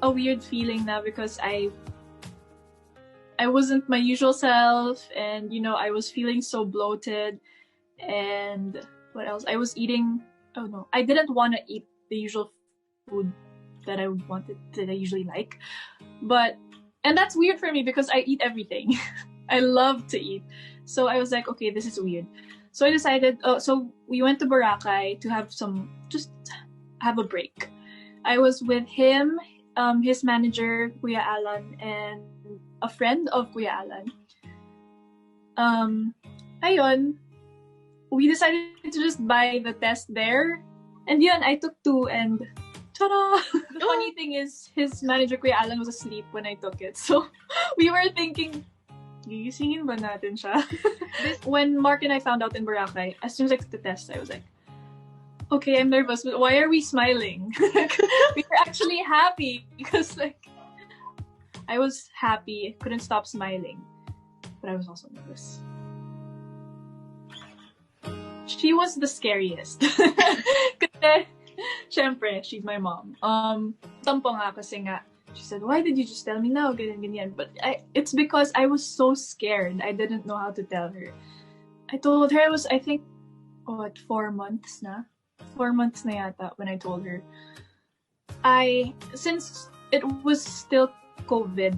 a weird feeling now because I wasn't my usual self, and I was feeling so bloated. And what else? I was eating. Oh no, I didn't want to eat the usual food that I usually like. And that's weird for me because I eat everything. I love to eat. So I was like, okay, this is weird. So I decided, so we went to Boracay to just have a break. I was with him, his manager, Kuya Alan, and a friend of Kuya Alan. Ayun, we decided to just buy the test there. And yun, I took 2 and ta-da! The funny thing is, his manager, Kuya Alan, was asleep when I took it. So we were thinking, gigisingin ba natin siya? When Mark and I found out in Boracay, as soon as I took the test, I was like, okay, I'm nervous, but why are we smiling? We were actually happy because I was happy, couldn't stop smiling, but I was also nervous. She was the scariest. Kasi, syempre, she's my mom. Tampo nga kasi nga, she said, why did you just tell me now? Ganyan. But it's because I was so scared. I didn't know how to tell her. I told her, I think, 4 months na? 4 months na yata when I told her. Since it was still COVID,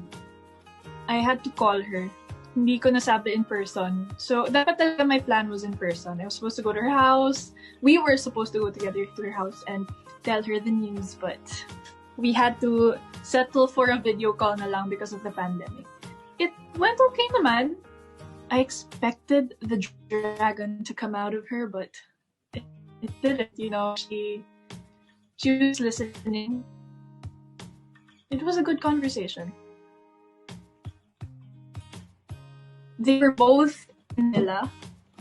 I had to call her. Hindi ko nasabi in person. So, dapat talaga my plan was in person. I was supposed to go to her house. We were supposed to go together to her house and tell her the news, but we had to settle for a video call na lang because of the pandemic. It went okay naman. I expected the dragon to come out of her, but it didn't, She was listening. It was a good conversation. They were both in Manila,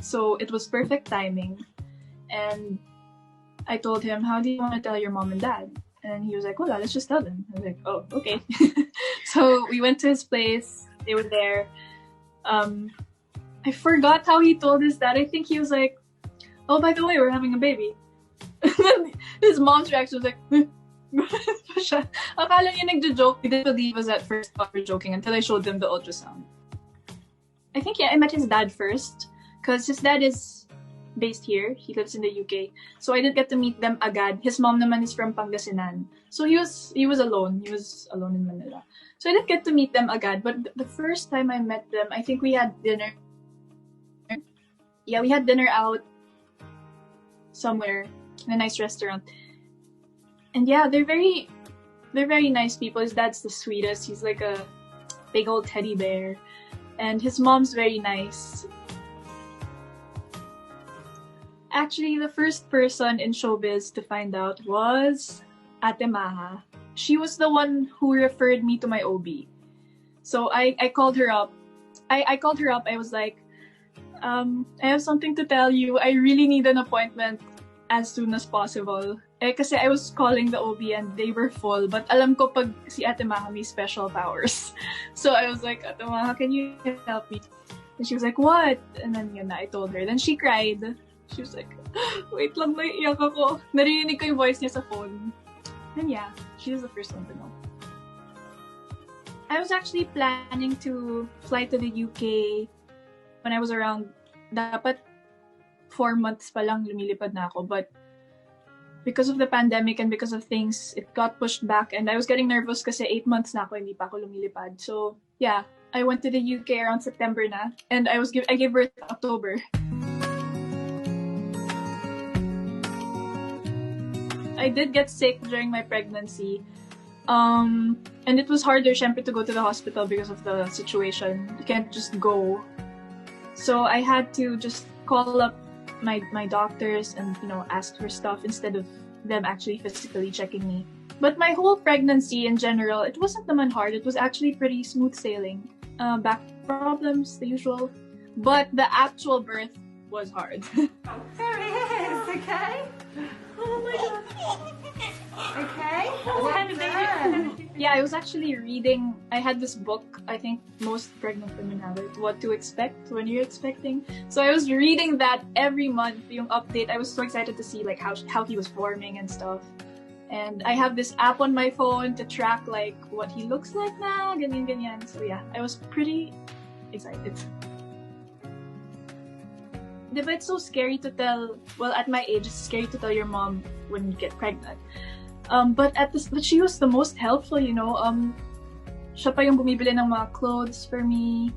so it was perfect timing. And I told him, how do you want to tell your mom and dad? And he was like, well, let's just tell them. I was like, oh, okay. So we went to his place. They were there. I forgot how he told his dad. I think he was like, oh, by the way, we're having a baby. His mom's reaction was like, akala niya nagjo-joke. He didn't believe us at first we were joking until I showed them the ultrasound. I think, I met his dad first because his dad is based here. He lives in the UK. So I didn't get to meet them agad. His mom naman is from Pangasinan. So he was alone. He was alone in Manila. So I didn't get to meet them agad. But the first time I met them, I think we had dinner. Yeah, we had dinner out somewhere in a nice restaurant. And yeah, they're very nice people. His dad's the sweetest. He's like a big old teddy bear. And his mom's very nice. Actually, the first person in showbiz to find out was Ate Maha. She was the one who referred me to my OB. So I called her up. I called her up. I was like, I have something to tell you. I really need an appointment as soon as possible. Kasi I was calling the OB and they were full. But alam ko pag si Ate Maha may special powers. So I was like, Ate Maha, can you help me? And she was like, what? And then I told her. Then she cried. She was like, wait lang, naiiyak ako. Narinig ko yung voice niya sa phone. And yeah, she was the first one to know. I was actually planning to fly to the UK when I was around, dapat 4 months pa lang lumilipad na ako. But because of the pandemic and because of things, it got pushed back. And I was getting nervous kasi 8 months na ako, hindi pa ako lumilipad. So yeah, I went to the UK around September na. And I gave birth in October. I did get sick during my pregnancy. And it was harder, syempre, to go to the hospital because of the situation. You can't just go. So I had to just call up my doctors and, ask for stuff instead of them actually physically checking me. But my whole pregnancy in general, it wasn't naman hard. It was actually pretty smooth sailing. Back problems, the usual. But the actual birth was hard. There it is, okay? Oh my god. Okay? Yeah, I was actually reading, I had this book, I think most pregnant women have it, What to Expect When You're Expecting. So I was reading that every month, yung update. I was so excited to see how he was forming and stuff. And I have this app on my phone to track like what he looks like na, ganyan. So yeah, I was pretty excited. Diba it's so scary to tell, well at my age, it's scary to tell your mom when you get pregnant. But she was the most helpful, you know. Siya pa yung bumibili ng mga clothes for me.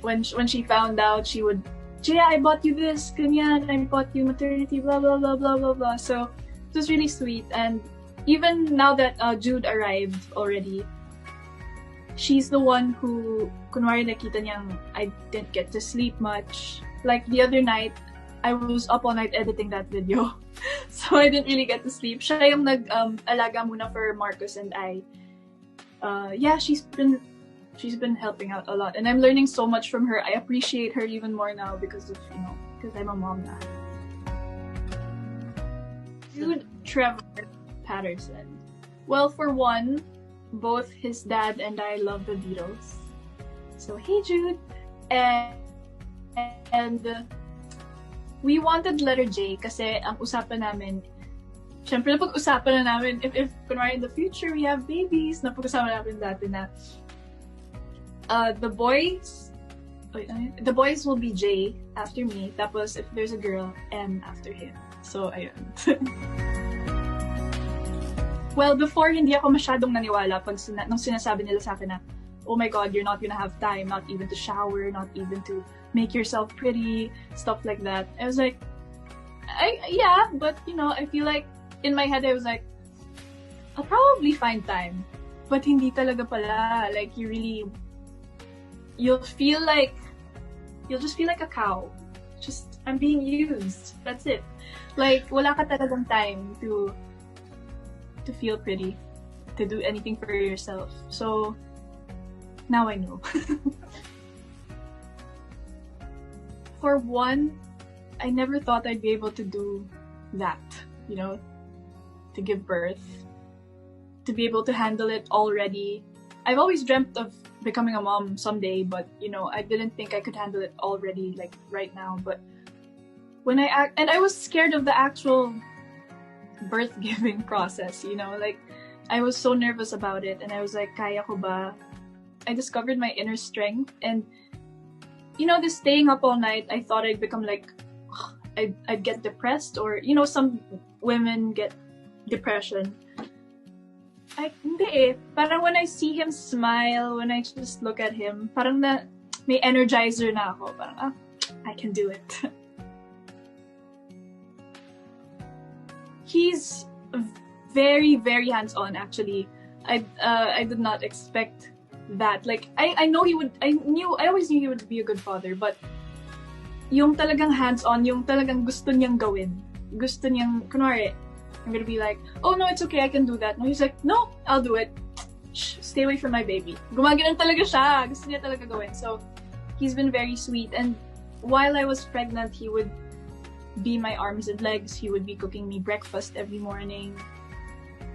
When she found out, she would, Jaya, I bought you this, ganyan, I bought you maternity, blah, blah, blah, blah, blah, blah. So, it was really sweet. And even now that Jude arrived already, she's the one who, kunwari nakita niyang I didn't get to sleep much. Like the other night, I was up all night editing that video. So I didn't really get to sleep. Siya yung nag-alaga muna for Marcus and I. Yeah, she's been helping out a lot, and I'm learning so much from her. I appreciate her even more now because of, you know, because I'm a mom now. Jude Trevor Patterson. Well, for one, both his dad and I love the Beatles. So hey Jude, and we wanted letter J kasi ang usapan namin. Siyempre, napag-usapan na namin if kunwari in the future we have babies, napag-usapan namin dati na the boys will be J after me, tapos if there's a girl, M after him. So, ayun. Well, before, hindi ako masyadong naniwala nung sinasabi nila sa akin na, oh my God, you're not gonna have time, not even to shower, not even to make yourself pretty, stuff like that. I was like, yeah, but you know, I feel like, in my head, I was like, I'll probably find time. But hindi talaga pala. Like, you'll just feel like a cow. Just, I'm being used. That's it. Like, wala ka talagang time to feel pretty, to do anything for yourself. So, now I know. For one, I never thought I'd be able to do that, you know, to give birth, to be able to handle it already. I've always dreamt of becoming a mom someday, but you know, I didn't think I could handle it already, like right now. But when I was scared of the actual birth-giving process, you know, like I was so nervous about it, and I was like, kaya ko ba? I discovered my inner strength, and you know, this staying up all night, I thought I'd become like, I'd get depressed, or you know, some women get depression. Hindi eh. Parang when I see him smile, when I just look at him, parang may energizer na ako. Parang, I can do it. He's very, very hands-on, actually. I did not expect that. Like, I always knew he would be a good father, but yung talagang hands-on, yung talagang gusto niyang gawin. Gusto niyang, kunwari, I'm gonna be like, oh no, it's okay, I can do that. No, he's like, no, I'll do it. Shh, stay away from my baby. Gumaganon talaga siya. Gusto niya talaga gawin. So, he's been very sweet. And while I was pregnant, he would be my arms and legs. He would be cooking me breakfast every morning.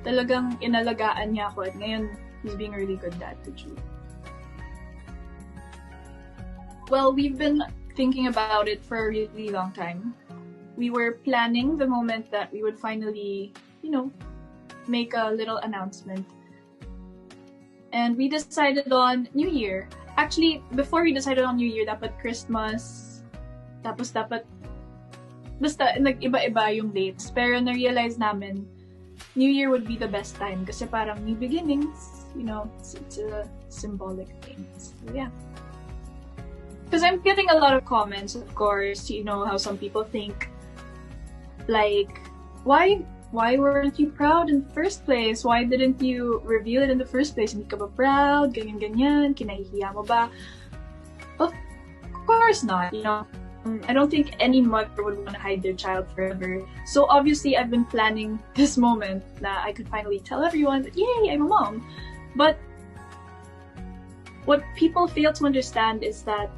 Talagang inalagaan niya ako. At ngayon, he's being a really good dad to Jude. Well, we've been thinking about it for a really long time. We were planning the moment that we would finally, you know, make a little announcement. And we decided on New Year. Actually, before we decided on New Year, dapat Christmas, tapos dapat, basta nag-iba-iba yung dates. Pero na-realize namin, New Year would be the best time kasi parang new beginnings, you know, it's a symbolic thing. So, yeah. Because I'm getting a lot of comments, of course, you know, how some people think, like, why weren't you proud in the first place? Why didn't you reveal it in the first place? Hindi ka ba proud? Ganyan, kinahihiya mo ba? Of course not, you know. I don't think any mother would want to hide their child forever. So obviously, I've been planning this moment that I could finally tell everyone that, yay, I'm a mom. But what people fail to understand is that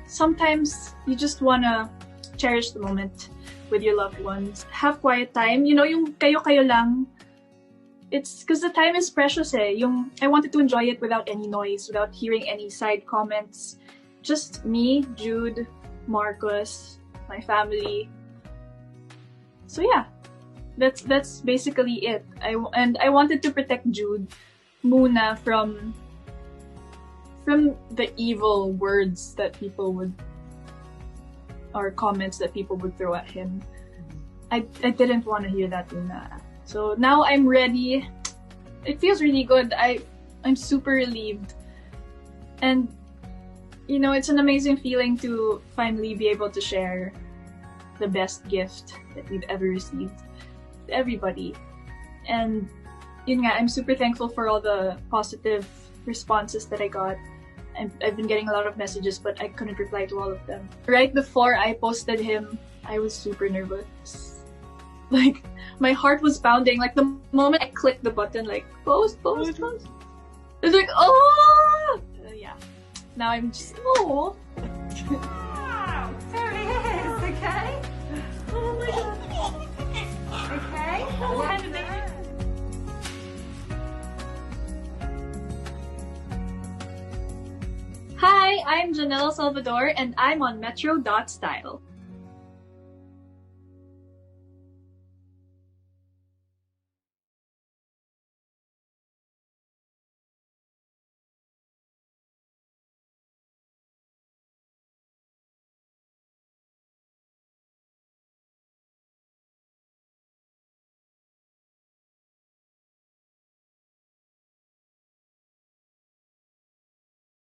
sometimes you just want to cherish the moment with your loved ones. Have quiet time. You know, yung kayo-kayo lang. It's because the time is precious eh. Yung, I wanted to enjoy it without any noise, without hearing any side comments. Just me, Jude, Marcus, my family. So yeah, that's basically it. I wanted to protect Jude muna from the evil words that people would, or comments that people would throw at him. I didn't want to hear that muna. So now I'm ready. It feels really good. I'm super relieved. And you know, it's an amazing feeling to finally be able to share the best gift that we've ever received to everybody. And yun nga, I'm super thankful for all the positive responses that I got. I've been getting a lot of messages, but I couldn't reply to all of them. Right before I posted him, I was super nervous. Like, my heart was pounding. Like, the moment I clicked the button, like, post. It's like, oh! Yeah. Now I'm just, oh. Wow, there it is, okay? Oh my god. Okay? Hi, I'm Janella Salvador, and I'm on Metro.Style.